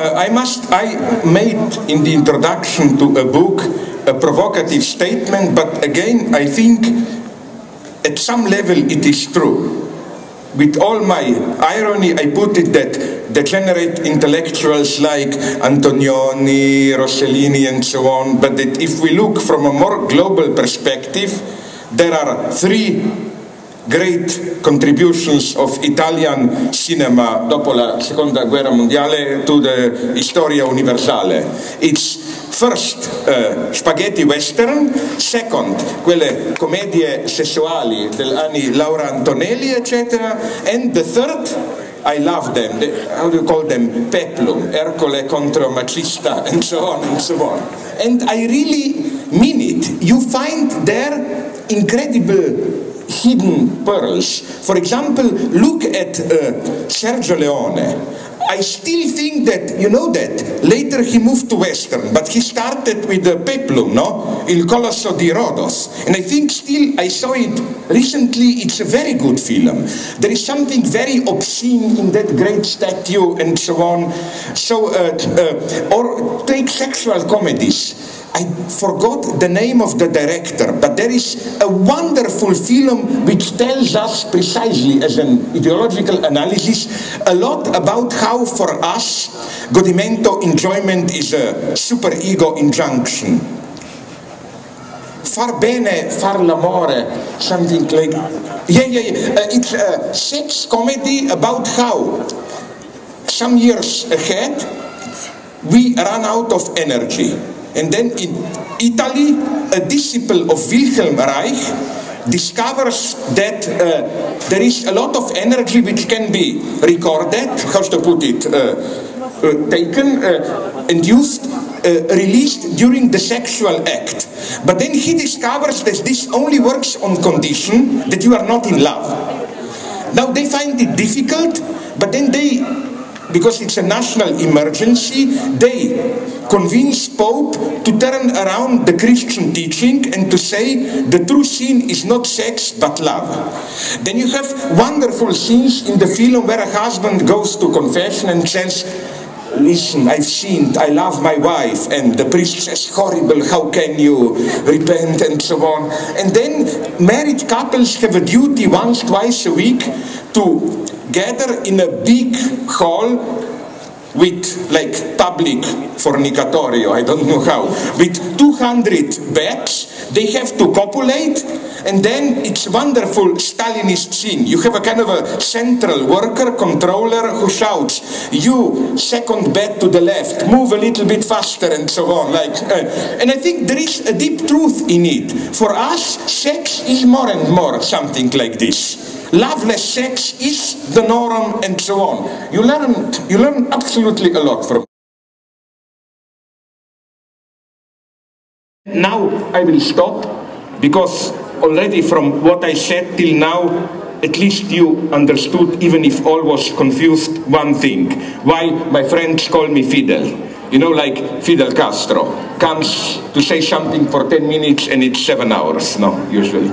I made in the introduction to a book a provocative statement, but again, I think at some level it is true. With all my irony, I put it that degenerate intellectuals like Antonioni, Rossellini, and so on, but that if we look from a more global perspective, there are three great contributions of Italian cinema dopo la seconda guerra mondiale to the Storia Universale. It's first spaghetti western, second quelle commedie sessuali degli anni Laura Antonelli, etc. And the third, I love them, how do you call them? Peplum, Ercole contro Macista, and so on and so on. And I really mean it. You find there incredible hidden pearls. For example, look at Sergio Leone. I still think that, you know that, later he moved to Western, but he started with the Peplum, no? Il Colosso di Rhodos. And I think still, I saw it recently, it's a very good film. There is something very obscene in that great statue and so on. So, or take sexual comedies. I forgot the name of the director, but there is a wonderful film which tells us precisely, as an ideological analysis, a lot about how for us godimento, enjoyment, is a superego injunction. Far bene, far l'amore, something like... It's a sex comedy about how some years ahead we run out of energy. And then in Italy, a disciple of Wilhelm Reich discovers that there is a lot of energy which can be recorded, how to put it, taken and used, released during the sexual act. But then he discovers that this only works on condition that you are not in love. Now they find it difficult, but then they, because it's a national emergency, they convince Pope to turn around the Christian teaching and to say the true sin is not sex but love. Then you have wonderful scenes in the film where a husband goes to confession and says, listen, I've sinned, I love my wife, and the priest says, horrible, how can you repent, and so on. And then married couples have a duty once, twice a week to gather in a big hall with, like, public fornicatorio, I don't know how, with 200 beds. They have to copulate, and then it's wonderful Stalinist scene. You have a kind of a central worker, controller, who shouts, you, second bed to the left, move a little bit faster, and so on. And I think there is a deep truth in it. For us, sex is more and more something like this. Loveless sex is the norm, and so on. You learn absolutely a lot from it. Now I will stop, because already from what I said till now, at least you understood, even if all was confused, one thing. Why my friends call me Fidel. You know, like Fidel Castro comes to say something for 10 minutes and it's 7 hours, no, usually.